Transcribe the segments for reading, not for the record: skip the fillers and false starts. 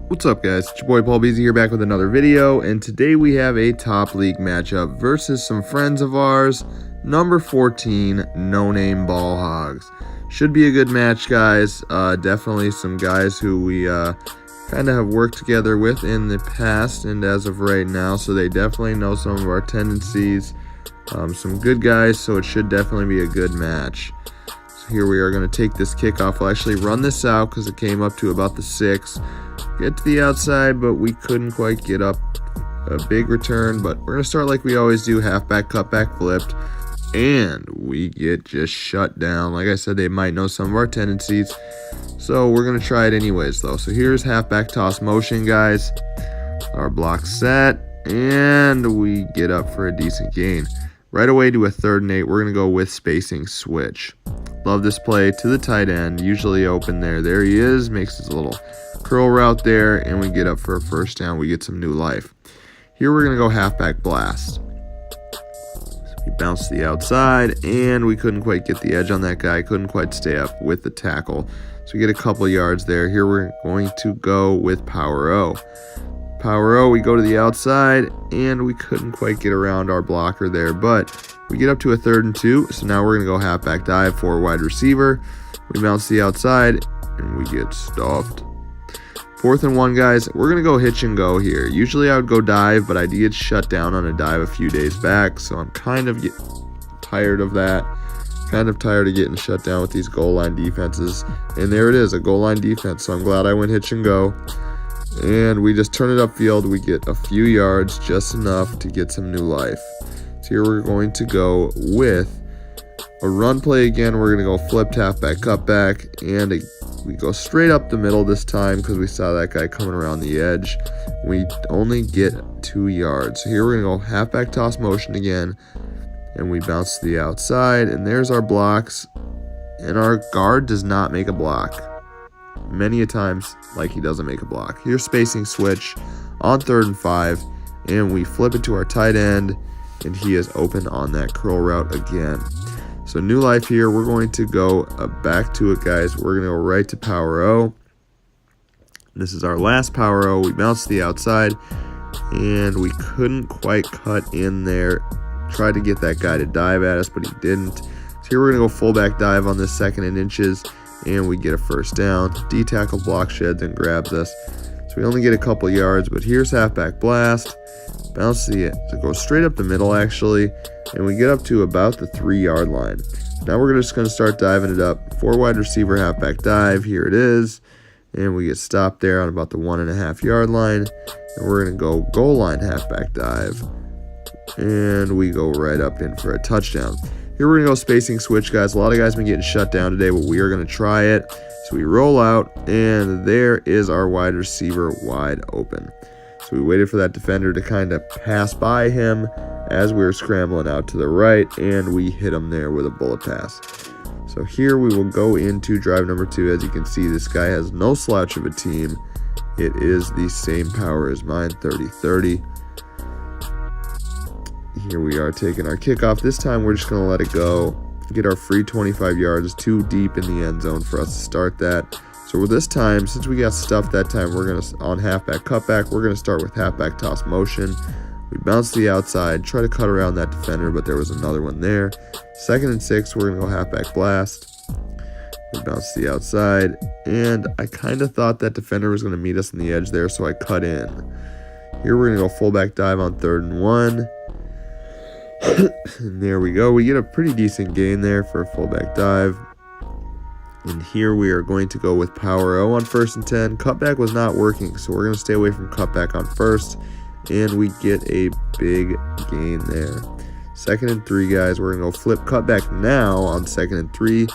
What's up, guys? It's your boy Paul Beezy here, back with another video, and today we have a top league matchup versus some friends of ours. Number 14, No Name Ball Hogs. Should be a good match, guys. Definitely some guys who we kind of have worked together with in the past and as of right now, so they definitely know some of our tendencies. Some good guys, so it should definitely be a good match. So here we are going to take this kickoff. We'll actually run this out because it came up to about the 6. Get to the outside, but we couldn't quite get up a big return. But we're going to start like we always do, halfback, cutback, flipped. And we get just shut down. Like I said, they might know some of our tendencies. So we're going to try it anyways, though. So here's halfback toss motion, guys. Our block set. And we get up for a decent gain. Right away to a 3rd and 8, we're going to go with spacing switch. Love this play to the tight end. Usually open there. There he is. Makes his little curl route there, and we get up for a first down. We get some new life. Here we're going to go halfback blast. So we bounce to the outside, and we couldn't quite get the edge on that guy. Couldn't quite stay up with the tackle. So we get a couple yards there. Here we're going to go with power O. Power O, we go to the outside, and we couldn't quite get around our blocker there, but we get up to a 3rd and 2. So now we're going to go halfback dive for wide receiver. We bounce to the outside, and we get stuffed. 4th and 1, guys. We're going to go hitch and go here. Usually I would go dive, but I did get shut down on a dive a few days back, so I'm kind of tired of that. Kind of tired of getting shut down with these goal line defenses. And there it is, a goal line defense, so I'm glad I went hitch and go. And we just turn it upfield. We get a few yards, just enough to get some new life. So here we're going to go with a run play again. We're going to go flipped halfback, cutback, and we go straight up the middle this time because we saw that guy coming around the edge. We only get 2 yards. So here we're going to go halfback toss motion again, and we bounce to the outside, and there's our blocks, and our guard does not make a block. Many a times, like he doesn't make a block. Here's spacing switch on 3rd and 5, and we flip it to our tight end, and he is open on that curl route again. So new life here. We're going to go back to it, guys. We're going to go right to power O. This is our last power O. We bounce to the outside, and we couldn't quite cut in there. Tried to get that guy to dive at us, but he didn't. So here we're going to go fullback dive on this 2nd and inches, and we get a first down. D-tackle block sheds and grabs us. So we only get a couple yards, but here's halfback blast. Bounce to go straight up the middle, actually, and we get up to about the 3-yard line. Now we're just going to start diving it up. 4 wide receiver halfback dive. Here it is, and we get stopped there on about the 1.5-yard line. And we're going to go goal line halfback dive, and we go right up in for a touchdown. Here we're going to go spacing switch, guys. A lot of guys have been getting shut down today, but we are going to try it. So we roll out, and there is our wide receiver wide open. So we waited for that defender to kind of pass by him as we were scrambling out to the right, and we hit him there with a bullet pass. So here we will go into drive number 2. As you can see, this guy has no slouch of a team. It is the same power as mine, 30-30. Here we are taking our kickoff. This time we're just going to let it go. Get our free 25 yards, too deep in the end zone for us to start that. So with this time, since we got stuffed that time, we're going to, on halfback cutback, we're going to start with halfback toss motion. We bounce to the outside, try to cut around that defender, but there was another one there. 2nd and 6, we're going to go halfback blast. We bounce to the outside, and I kind of thought that defender was going to meet us in the edge there, so I cut in. Here we're going to go fullback dive on 3rd and 1. And there we go. We get a pretty decent gain there for a fullback dive. And here we are going to go with power O on 1st and 10. Cutback was not working, so we're going to stay away from cutback on 1st. And we get a big gain there. 2nd and 3, guys. We're going to go flip cutback now on 2nd and 3.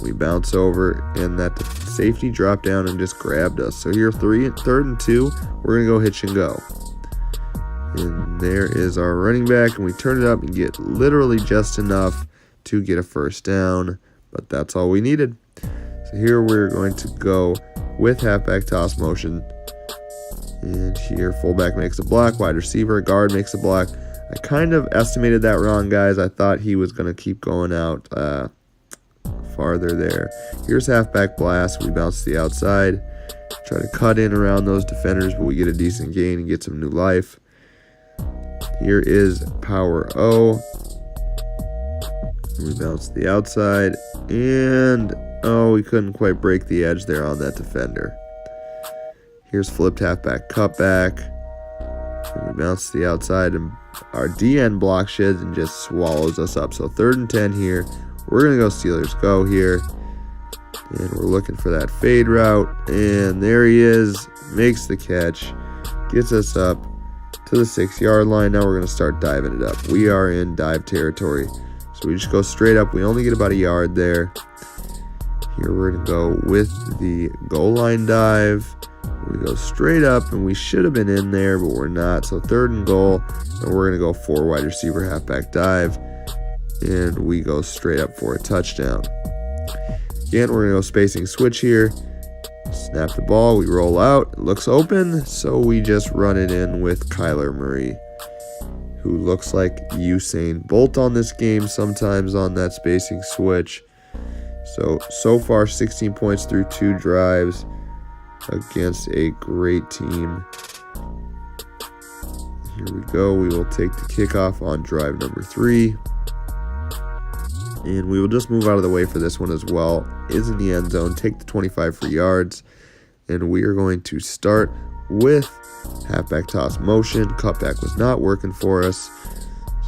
We bounce over, and that safety dropped down and just grabbed us. So here, 3rd and 2, we're going to go hitch and go. And there is our running back, and we turn it up and get literally just enough to get a first down, but that's all we needed. So here we're going to go with halfback toss motion, and here fullback makes a block, wide receiver, guard makes a block. I kind of estimated that wrong, guys. I thought he was going to keep going out farther there. Here's halfback blast. We bounce to the outside. Try to cut in around those defenders, but we get a decent gain and get some new life. Here is power O. We bounce to the outside, and oh, we couldn't quite break the edge there on that defender. Here's flipped halfback cutback. And we bounce to the outside, and our DN block sheds and just swallows us up. So 3rd and 10 here. We're going to go Steelers go here. And we're looking for that fade route. And there he is. Makes the catch. Gets us up to the 6-yard line. Now we're going to start diving it up. We are in dive territory. So we just go straight up. We only get about a yard there. Here we're going to go with the goal line dive. We go straight up, and we should have been in there, but we're not. So 3rd and goal, and we're going to go 4 wide receiver halfback dive. And we go straight up for a touchdown. Again, we're going to go spacing switch here. Snap the ball, we roll out. It looks open, so we just run it in with Kyler Murray, who looks like Usain Bolt on this game sometimes on that spacing switch. So far 16 points through 2 drives against a great team. Here we go. We will take the kickoff on drive number 3. And we will just move out of the way for this one as well. Is in the end zone. Take the 25 for yards. And we are going to start with halfback toss motion. Cutback was not working for us.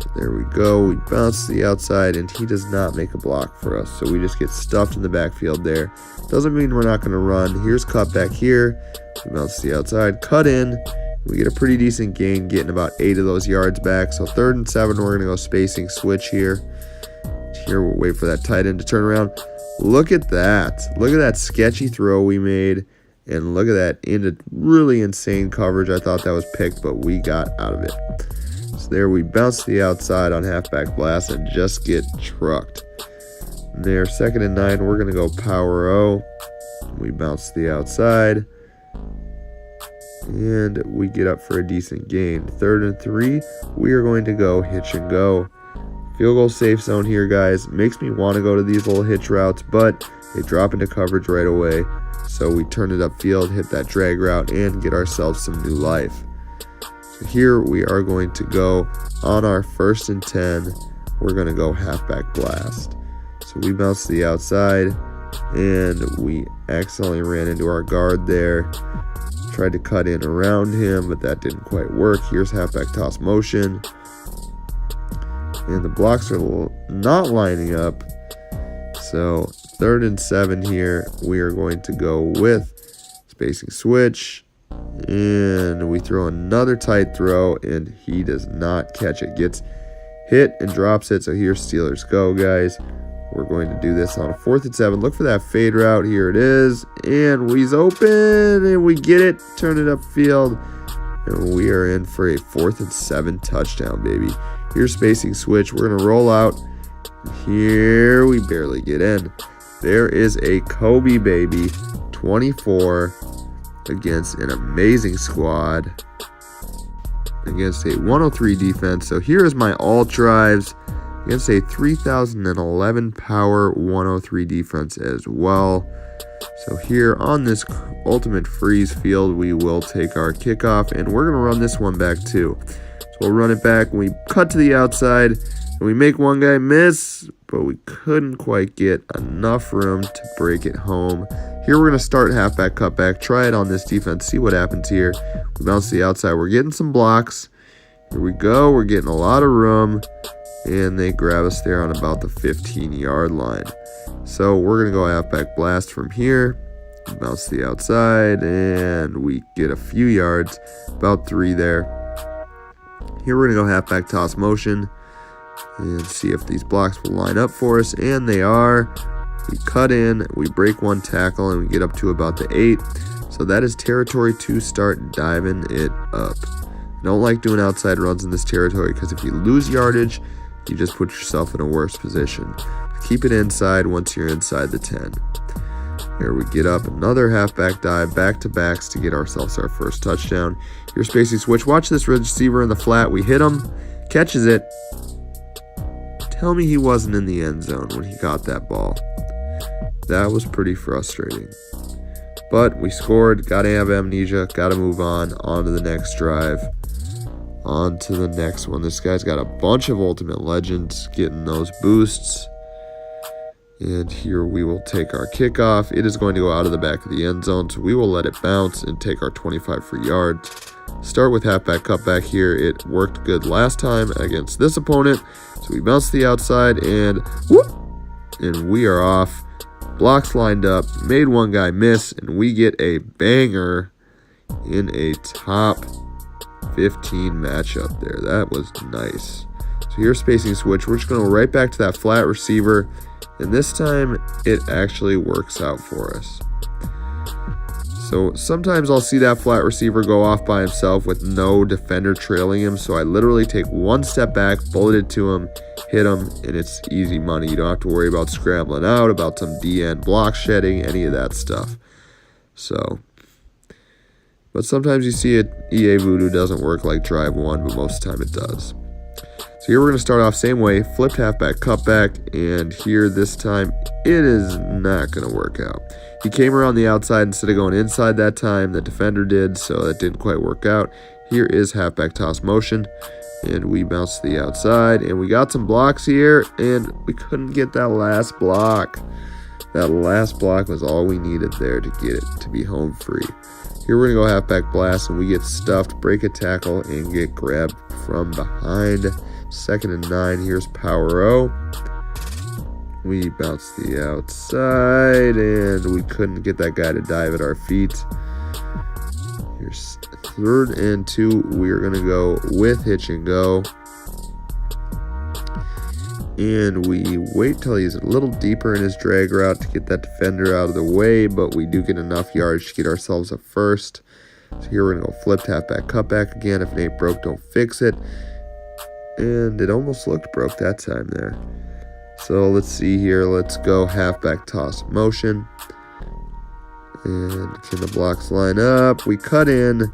So there we go. We bounce to the outside, and he does not make a block for us. So we just get stuffed in the backfield there. Doesn't mean we're not going to run. Here's cutback here. We bounce to the outside. Cut in. We get a pretty decent gain, getting about 8 of those yards back. So 3rd and 7, we're going to go spacing switch here. Here we'll wait for that tight end to turn around. Look at that. Look at that sketchy throw we made. And look at that into really insane coverage. I thought that was picked, but we got out of it. So there we bounce to the outside on halfback blast and just get trucked. And there, 2nd and 9, we're going to go power O. We bounce to the outside. And we get up for a decent gain. 3rd and 3, we are going to go hitch and go. Field goal safe zone here, guys. Makes me want to go to these little hitch routes, but they drop into coverage right away. So we turn it upfield, hit that drag route, and get ourselves some new life. So here we are going to go on our 1st and 10. We're going to go halfback blast. So we bounce to the outside, and we accidentally ran into our guard there. Tried to cut in around him, but that didn't quite work. Here's halfback toss motion. And the blocks are not lining up. So 3rd and 7 here. We are going to go with spacing switch. And we throw another tight throw, and he does not catch it. Gets hit and drops it. So here's Steelers go, guys. We're going to do this on a 4th and 7. Look for that fade route. Here it is. And he's open, and we get it. Turn it upfield. And we are in for a 4th and 7 touchdown, baby. Here's spacing switch. We're going to roll out. Here we barely get in. There is a Kobe, baby. 24 against an amazing squad. Against a 103 defense. So here is my all drives. Against a 3011 power 103 defense as well. So here on this ultimate freeze field, we will take our kickoff. And we're going to run this one back too. So we'll run it back. We cut to the outside, and we make one guy miss, but we couldn't quite get enough room to break it home. Here we're going to start halfback cutback. Try it on this defense. See what happens here. We bounce to the outside. We're getting some blocks. Here we go. We're getting a lot of room, and they grab us there on about the 15-yard line. So we're going to go halfback blast from here. Bounce to the outside, and we get a few yards, about 3 there. Here we're going to go halfback toss motion and see if these blocks will line up for us, and they are. We cut in, we break one tackle, and we get up to about the 8. So that is territory to start diving it up. I don't like doing outside runs in this territory because if you lose yardage, you just put yourself in a worse position. Keep it inside once you're inside the 10. Here we get up, another halfback dive, back-to-backs to get ourselves our first touchdown. Here's spacing switch. Watch this receiver in the flat. We hit him, catches it. Tell me he wasn't in the end zone when he got that ball. That was pretty frustrating. But we scored, gotta have amnesia, gotta move on to the next drive. On to the next one. This guy's got a bunch of ultimate legends getting those boosts. And here we will take our kickoff. It is going to go out of the back of the end zone, so we will let it bounce and take our 25 free yards. Start with halfback cutback here. It worked good last time against this opponent. So we bounce to the outside and whoop! And we are off. Blocks lined up, made one guy miss, and we get a banger in a top 15 matchup there. That was nice. So here's spacing switch. We're just going to go right back to that flat receiver, and this time it actually works out for us. So sometimes I'll see that flat receiver go off by himself with no defender trailing him, so I literally take one step back, bullet it to him, hit him, and it's easy money. You don't have to worry about scrambling out, about some D-end block shedding, any of that stuff. So, but sometimes you see it, EA Voodoo doesn't work like Drive 1, but most of the time it does. So here we're going to start off same way, flipped halfback, cutback, and here this time it is not going to work out. He came around the outside instead of going inside that time. The defender did, so that didn't quite work out. Here is halfback toss motion, and we bounce to the outside, and we got some blocks here, and we couldn't get that last block. That last block was all we needed there to get it to be home free. Here we're going to go halfback blast, and we get stuffed, break a tackle, and get grabbed from behind. 2nd and 9. Here's Power O. We bounce the outside, and we couldn't get that guy to dive at our feet. Here's 3rd and 2. We're going to go with hitch and go. And we wait till he's a little deeper in his drag route to get that defender out of the way, but we do get enough yards to get ourselves a first. So here we're going to go flipped halfback cutback again. If it ain't broke, don't fix it. And it almost looked broke that time there. So let's see here. Let's go halfback toss motion. And can the blocks line up? We cut in,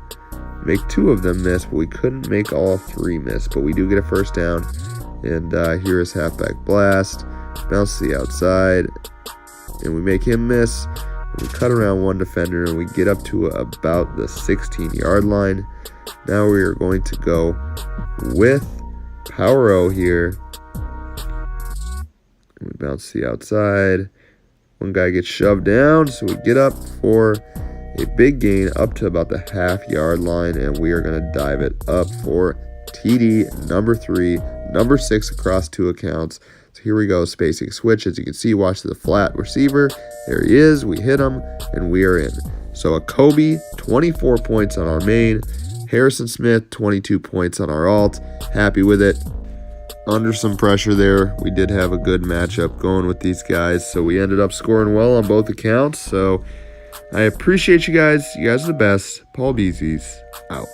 make 2 of them miss, but we couldn't make all 3 miss. But we do get a first down. And here is halfback blast. Bounce to the outside. And we make him miss. We cut around one defender, and we get up to about the 16-yard line. Now we are going to go with Power O here. We bounce to the outside. One guy gets shoved down, so we get up for a big gain up to about the half-yard line, and we are going to dive it up for TD number 3, number 6 across 2 accounts. So here we go, spacing switch. As you can see, watch the flat receiver. There he is. We hit him, and we are in. So a Kobe, 24 points on our main. Harrison Smith, 22 points on our alt. Happy with it. Under some pressure there. We did have a good matchup going with these guys, so we ended up scoring well on both accounts. So I appreciate you guys. You guys are the best. Paul Beezy's out.